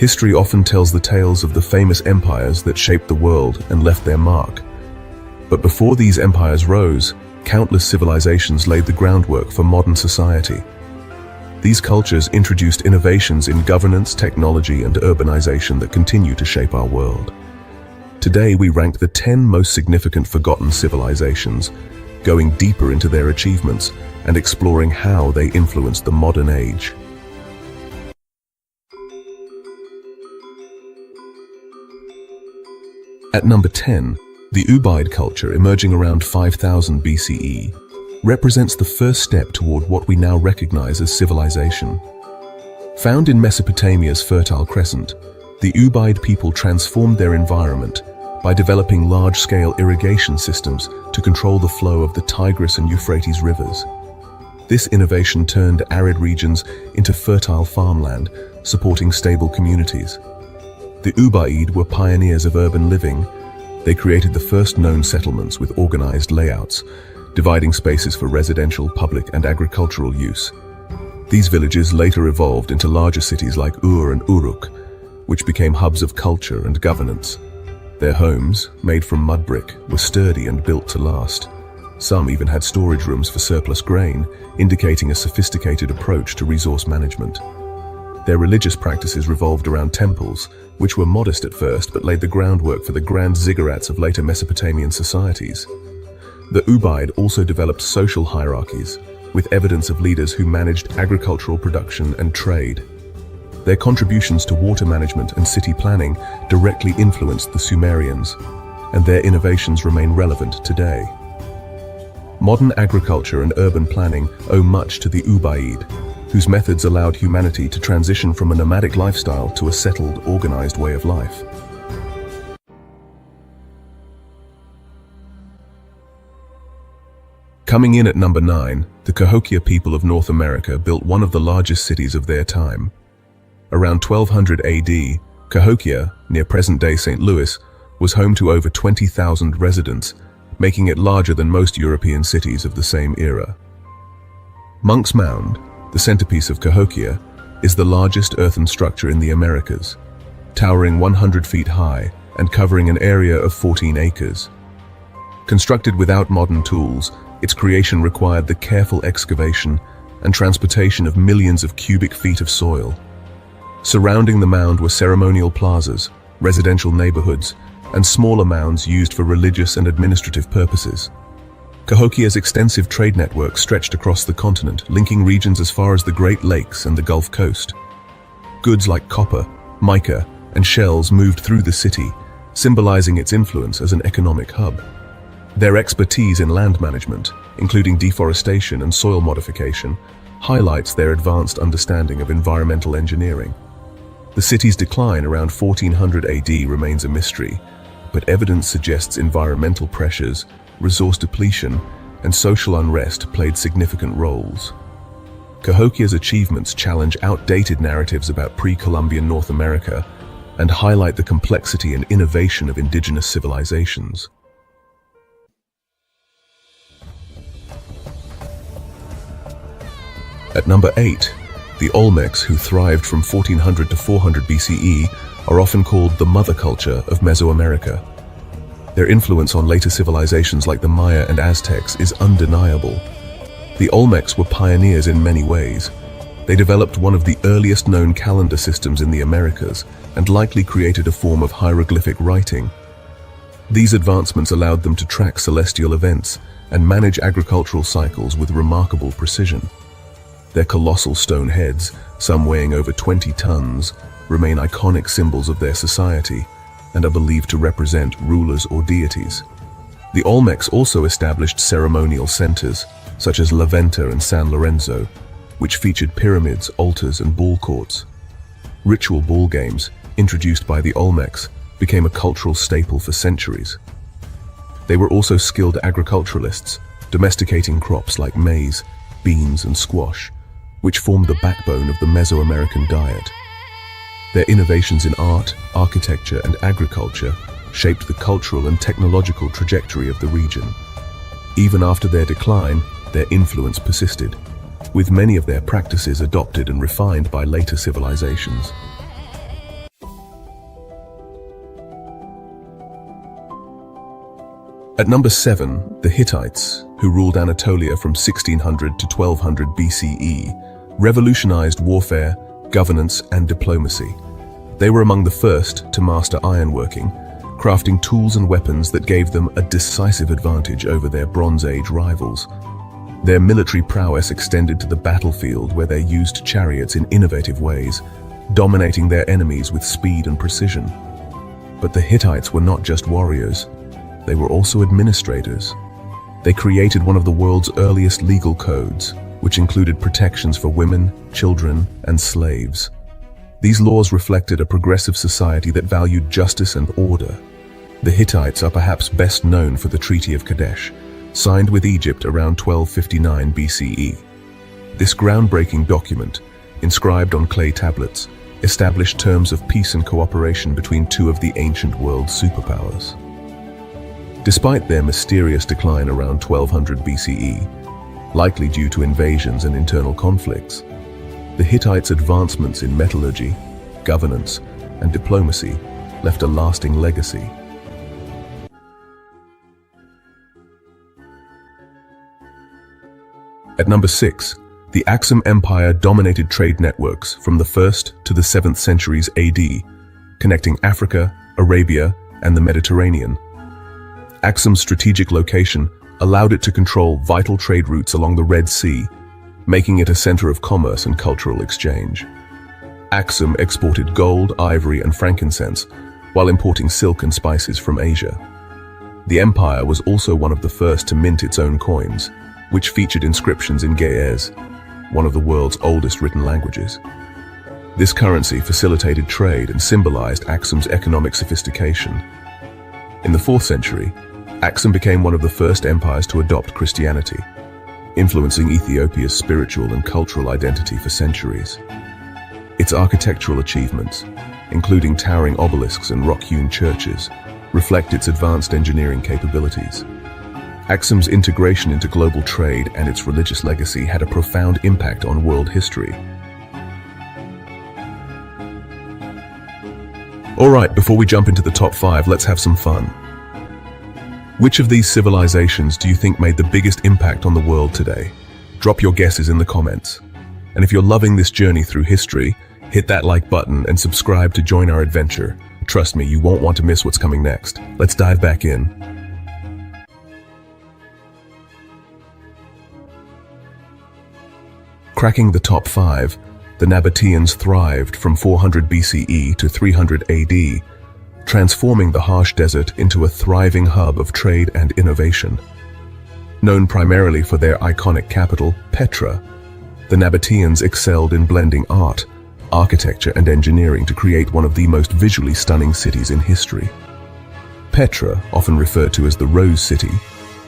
History often tells the tales of the famous empires that shaped the world and left their mark. But before these empires rose, countless civilizations laid the groundwork for modern society. These cultures introduced innovations in governance, technology, and urbanization that continue to shape our world. Today, we rank the 10 most significant forgotten civilizations, going deeper into their achievements and exploring how they influenced the modern age. At number 10, the Ubaid culture, emerging around 5000 BCE, represents the first step toward what we now recognize as civilization. Found in Mesopotamia's Fertile Crescent, the Ubaid people transformed their environment by developing large-scale irrigation systems to control the flow of the Tigris and Euphrates rivers. This innovation turned arid regions into fertile farmland, supporting stable communities. The Ubaid were pioneers of urban living. They created the first known settlements with organized layouts, dividing spaces for residential, public, and agricultural use. These villages later evolved into larger cities like Ur and Uruk, which became hubs of culture and governance. Their homes, made from mud brick, were sturdy and built to last. Some even had storage rooms for surplus grain, indicating a sophisticated approach to resource management. Their religious practices revolved around temples, which were modest at first but laid the groundwork for the grand ziggurats of later Mesopotamian societies. The Ubaid also developed social hierarchies, with evidence of leaders who managed agricultural production and trade. Their contributions to water management and city planning directly influenced the Sumerians, and their innovations remain relevant today. Modern agriculture and urban planning owe much to the Ubaid, whose methods allowed humanity to transition from a nomadic lifestyle to a settled, organized way of life. Coming in at number 9, the Cahokia people of North America built one of the largest cities of their time. Around 1200 AD, Cahokia, near present-day St. Louis, was home to over 20,000 residents, making it larger than most European cities of the same era. Monk's Mound, the centerpiece of Cahokia, is the largest earthen structure in the Americas, towering 100 feet high and covering an area of 14 acres. Constructed without modern tools, its creation required the careful excavation and transportation of millions of cubic feet of soil. Surrounding the mound were ceremonial plazas, residential neighborhoods, and smaller mounds used for religious and administrative purposes. Cahokia's extensive trade network stretched across the continent, linking regions as far as the Great Lakes and the Gulf Coast. Goods like copper, mica, and shells moved through the city, symbolizing its influence as an economic hub. Their expertise in land management, including deforestation and soil modification, highlights their advanced understanding of environmental engineering. The city's decline around 1400 AD remains a mystery, but evidence suggests environmental pressures, resource depletion, and social unrest played significant roles. Cahokia's achievements challenge outdated narratives about pre-Columbian North America and highlight the complexity and innovation of indigenous civilizations. At number 8, the Olmecs, who thrived from 1400 to 400 BCE, are often called the mother culture of Mesoamerica. Their influence on later civilizations like the Maya and Aztecs is undeniable. The Olmecs were pioneers in many ways. They developed one of the earliest known calendar systems in the Americas and likely created a form of hieroglyphic writing. These advancements allowed them to track celestial events and manage agricultural cycles with remarkable precision. Their colossal stone heads, some weighing over 20 tons, remain iconic symbols of their society and are believed to represent rulers or deities. The Olmecs also established ceremonial centers, such as La Venta and San Lorenzo, which featured pyramids, altars, and ball courts. Ritual ball games, introduced by the Olmecs, became a cultural staple for centuries. They were also skilled agriculturalists, domesticating crops like maize, beans, and squash, which formed the backbone of the Mesoamerican diet. Their innovations in art, architecture, and agriculture shaped the cultural and technological trajectory of the region. Even after their decline, their influence persisted, with many of their practices adopted and refined by later civilizations. At number 7, the Hittites, who ruled Anatolia from 1600 to 1200 BCE, revolutionized warfare, governance, and diplomacy. They were among the first to master ironworking, crafting tools and weapons that gave them a decisive advantage over their Bronze Age rivals. Their military prowess extended to the battlefield, where they used chariots in innovative ways, dominating their enemies with speed and precision. But the Hittites were not just warriors, they were also administrators. They created one of the world's earliest legal codes, which included protections for women, children, and slaves. These laws reflected a progressive society that valued justice and order. The Hittites are perhaps best known for the Treaty of Kadesh, signed with Egypt around 1259 BCE. This groundbreaking document, inscribed on clay tablets, established terms of peace and cooperation between two of the ancient world's superpowers. Despite their mysterious decline around 1200 BCE, likely due to invasions and internal conflicts, the Hittites' advancements in metallurgy, governance, and diplomacy left a lasting legacy. At number 6, the Aksum Empire dominated trade networks from the 1st to the 7th centuries AD, connecting Africa, Arabia, and the Mediterranean. Aksum's strategic location allowed it to control vital trade routes along the Red Sea, making it a center of commerce and cultural exchange. Aksum exported gold, ivory, and frankincense, while importing silk and spices from Asia. The empire was also one of the first to mint its own coins, which featured inscriptions in Ge'ez, one of the world's oldest written languages. This currency facilitated trade and symbolized Aksum's economic sophistication. In the 4th century, Aksum became one of the first empires to adopt Christianity, influencing Ethiopia's spiritual and cultural identity for centuries. Its architectural achievements, including towering obelisks and rock-hewn churches, reflect its advanced engineering capabilities. Aksum's integration into global trade and its religious legacy had a profound impact on world history. Alright, before we jump into the top 5, let's have some fun. Which of these civilizations do you think made the biggest impact on the world today? Drop your guesses in the comments. And if you're loving this journey through history, hit that like button and subscribe to join our adventure. Trust me, you won't want to miss what's coming next. Let's dive back in. Cracking the top 5, the Nabateans thrived from 400 BCE to 300 AD, transforming the harsh desert into a thriving hub of trade and innovation. Known primarily for their iconic capital, Petra, the Nabateans excelled in blending art, architecture, and engineering to create one of the most visually stunning cities in history. Petra, often referred to as the Rose City,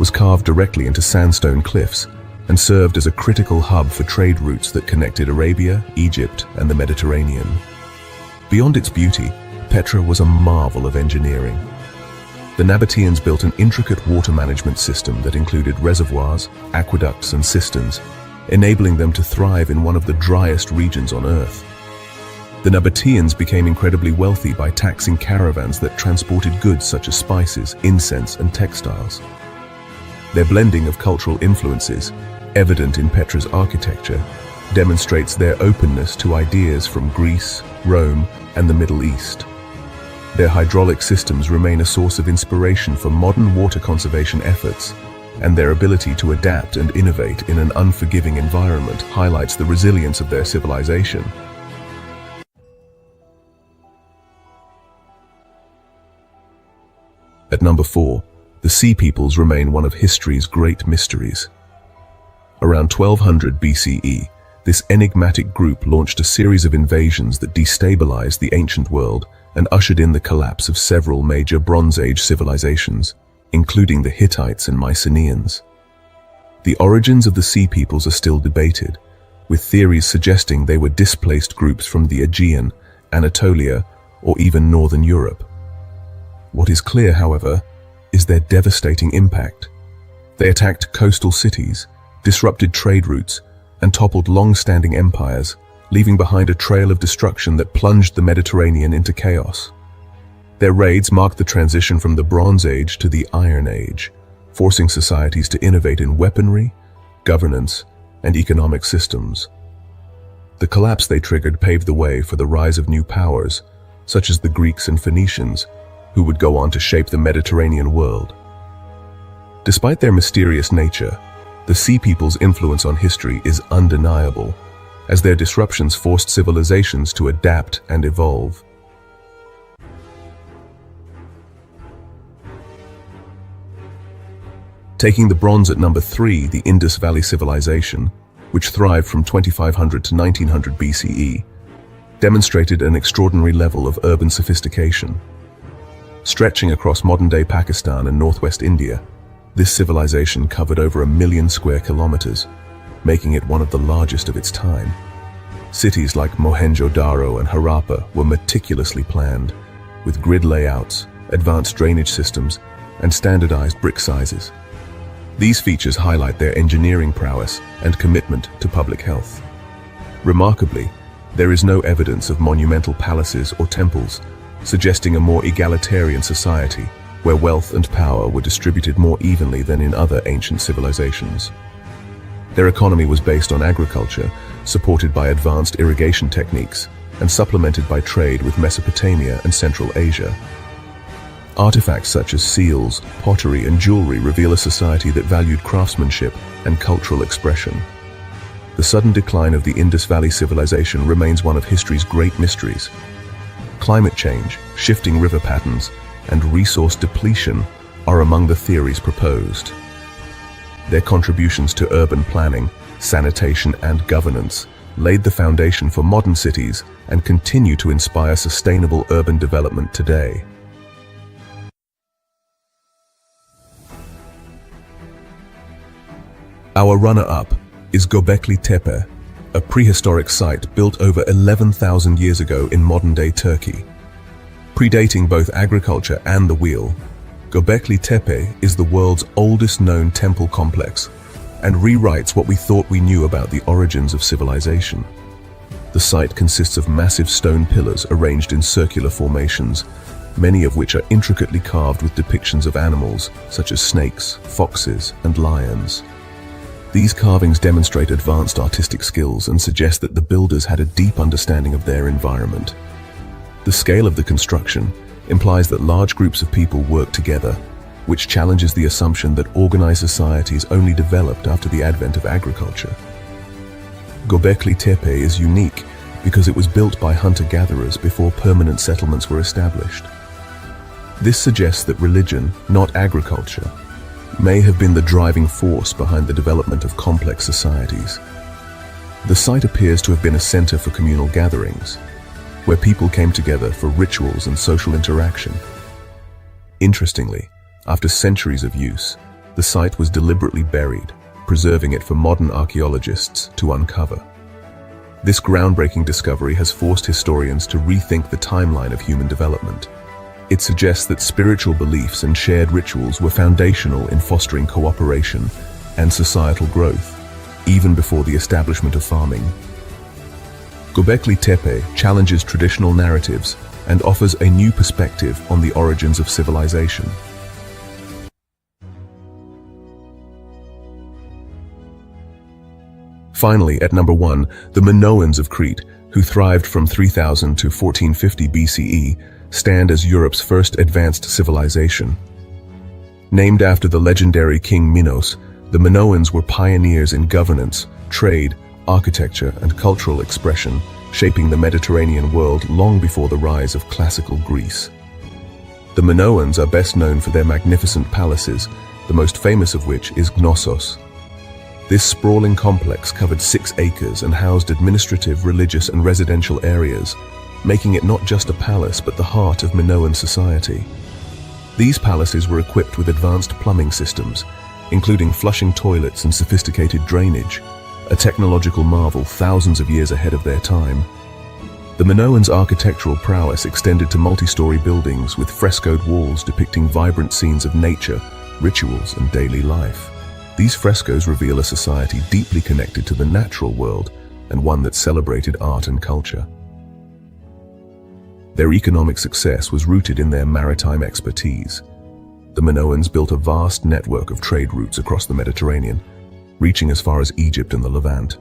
was carved directly into sandstone cliffs and served as a critical hub for trade routes that connected Arabia, Egypt, and the Mediterranean. Beyond its beauty, Petra was a marvel of engineering. The Nabateans built an intricate water management system that included reservoirs, aqueducts, and cisterns, enabling them to thrive in one of the driest regions on Earth. The Nabateans became incredibly wealthy by taxing caravans that transported goods such as spices, incense, and textiles. Their blending of cultural influences, evident in Petra's architecture, demonstrates their openness to ideas from Greece, Rome, and the Middle East. Their hydraulic systems remain a source of inspiration for modern water conservation efforts, and their ability to adapt and innovate in an unforgiving environment highlights the resilience of their civilization. At number 4, the Sea Peoples remain one of history's great mysteries. Around 1200 BCE, this enigmatic group launched a series of invasions that destabilized the ancient world and ushered in the collapse of several major Bronze Age civilizations, including the Hittites and Mycenaeans. The origins of the Sea Peoples are still debated, with theories suggesting they were displaced groups from the Aegean, Anatolia, or even Northern Europe. What is clear, however, is their devastating impact. They attacked coastal cities, disrupted trade routes, and toppled long-standing empires, leaving behind a trail of destruction that plunged the Mediterranean into chaos. Their raids marked the transition from the Bronze Age to the Iron Age, forcing societies to innovate in weaponry, governance, and economic systems. The collapse they triggered paved the way for the rise of new powers, such as the Greeks and Phoenicians, who would go on to shape the Mediterranean world. Despite their mysterious nature, the Sea Peoples' influence on history is undeniable, as their disruptions forced civilizations to adapt and evolve. Taking the bronze at number 3, the Indus Valley Civilization, which thrived from 2500 to 1900 BCE, demonstrated an extraordinary level of urban sophistication. Stretching across modern-day Pakistan and northwest India, this civilization covered over 1 million square kilometers, making it one of the largest of its time. Cities like Mohenjo-Daro and Harappa were meticulously planned, with grid layouts, advanced drainage systems, and standardized brick sizes. These features highlight their engineering prowess and commitment to public health. Remarkably, there is no evidence of monumental palaces or temples, suggesting a more egalitarian society where wealth and power were distributed more evenly than in other ancient civilizations. Their economy was based on agriculture, supported by advanced irrigation techniques, and supplemented by trade with Mesopotamia and Central Asia. Artifacts such as seals, pottery, and jewelry reveal a society that valued craftsmanship and cultural expression. The sudden decline of the Indus Valley Civilization remains one of history's great mysteries. Climate change, shifting river patterns, and resource depletion are among the theories proposed. Their contributions to urban planning, sanitation, and governance laid the foundation for modern cities and continue to inspire sustainable urban development today. Our runner-up is Göbekli Tepe, a prehistoric site built over 11,000 years ago in modern-day Turkey. Predating both agriculture and the wheel, Göbekli Tepe is the world's oldest known temple complex and rewrites what we thought we knew about the origins of civilization. The site consists of massive stone pillars arranged in circular formations, many of which are intricately carved with depictions of animals such as snakes, foxes, and lions. These carvings demonstrate advanced artistic skills and suggest that the builders had a deep understanding of their environment. The scale of the construction implies that large groups of people work together, which challenges the assumption that organized societies only developed after the advent of agriculture. Göbekli Tepe is unique because it was built by hunter-gatherers before permanent settlements were established. This suggests that religion, not agriculture, may have been the driving force behind the development of complex societies. The site appears to have been a center for communal gatherings, where people came together for rituals and social interaction. Interestingly, after centuries of use, the site was deliberately buried, preserving it for modern archaeologists to uncover. This groundbreaking discovery has forced historians to rethink the timeline of human development. It suggests that spiritual beliefs and shared rituals were foundational in fostering cooperation and societal growth, even before the establishment of farming. Göbekli Tepe challenges traditional narratives and offers a new perspective on the origins of civilization. Finally, at number 1, the Minoans of Crete, who thrived from 3000 to 1450 BCE, stand as Europe's first advanced civilization. Named after the legendary King Minos, the Minoans were pioneers in governance, trade, architecture, and cultural expression, shaping the Mediterranean world long before the rise of classical Greece. The Minoans are best known for their magnificent palaces, the most famous of which is Knossos. This sprawling complex covered 6 acres and housed administrative, religious, and residential areas, making it not just a palace but the heart of Minoan society. These palaces were equipped with advanced plumbing systems, including flushing toilets and sophisticated drainage, a technological marvel thousands of years ahead of their time. The Minoans' architectural prowess extended to multi-story buildings with frescoed walls depicting vibrant scenes of nature, rituals, and daily life. These frescoes reveal a society deeply connected to the natural world and one that celebrated art and culture. Their economic success was rooted in their maritime expertise. the Minoans built a vast network of trade routes across the Mediterranean, reaching as far as Egypt and the Levant.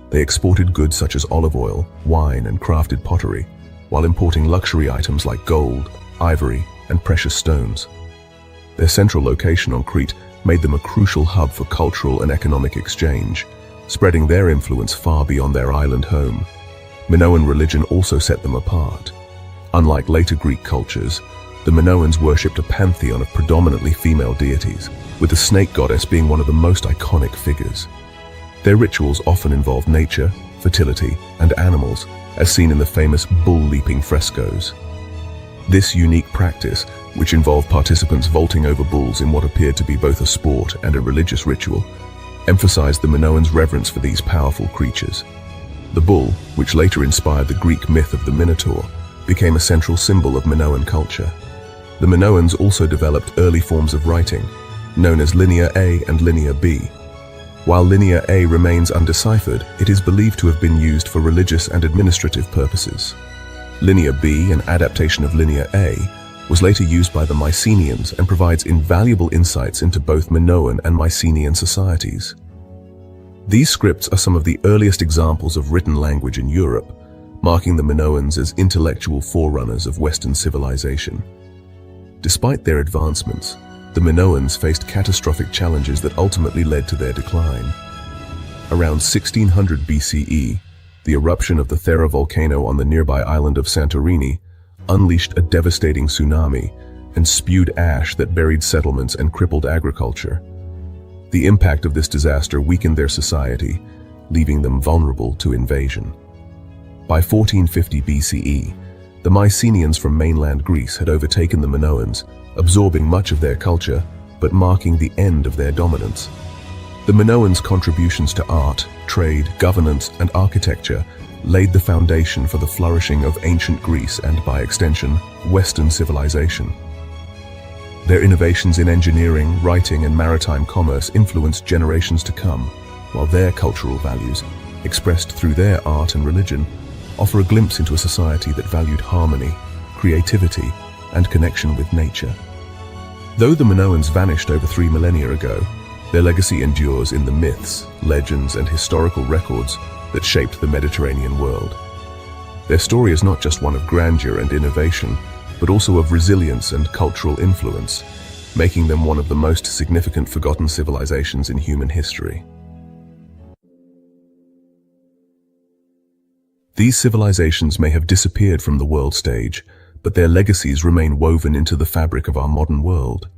They exported goods such as olive oil, wine, and crafted pottery, while importing luxury items like gold, ivory, and precious stones. Their central location on Crete made them a crucial hub for cultural and economic exchange, spreading their influence far beyond their island home. Minoan religion also set them apart. Unlike later Greek cultures, the Minoans worshipped a pantheon of predominantly female deities, with the snake goddess being one of the most iconic figures. Their rituals often involved nature, fertility, and animals, as seen in the famous bull-leaping frescoes. This unique practice, which involved participants vaulting over bulls in what appeared to be both a sport and a religious ritual, emphasized the Minoans' reverence for these powerful creatures. The bull, which later inspired the Greek myth of the Minotaur, became a central symbol of Minoan culture. The Minoans also developed early forms of writing, known as Linear A and Linear B. While Linear A remains undeciphered, it is believed to have been used for religious and administrative purposes. Linear B, an adaptation of Linear A, was later used by the Mycenaeans and provides invaluable insights into both Minoan and Mycenaean societies. These scripts are some of the earliest examples of written language in Europe, marking the Minoans as intellectual forerunners of Western civilization. Despite their advancements, the Minoans faced catastrophic challenges that ultimately led to their decline. Around 1600 BCE, the eruption of the Thera volcano on the nearby island of Santorini unleashed a devastating tsunami and spewed ash that buried settlements and crippled agriculture. The impact of this disaster weakened their society, leaving them vulnerable to invasion. By 1450 BCE, the Mycenaeans from mainland Greece had overtaken the Minoans, absorbing much of their culture, but marking the end of their dominance. The Minoans' contributions to art, trade, governance, and architecture laid the foundation for the flourishing of ancient Greece and, by extension, Western civilization. Their innovations in engineering, writing, and maritime commerce influenced generations to come, while their cultural values, expressed through their art and religion, offer a glimpse into a society that valued harmony, creativity, and connection with nature. Though the Minoans vanished over 3 millennia ago, their legacy endures in the myths, legends, and historical records that shaped the Mediterranean world. Their story is not just one of grandeur and innovation, but also of resilience and cultural influence, making them one of the most significant forgotten civilizations in human history. These civilizations may have disappeared from the world stage, but their legacies remain woven into the fabric of our modern world.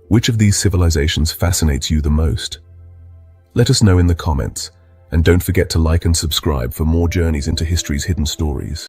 Which of these civilizations fascinates you the most? Let us know in the comments, and don't forget to like and subscribe for more journeys into history's hidden stories.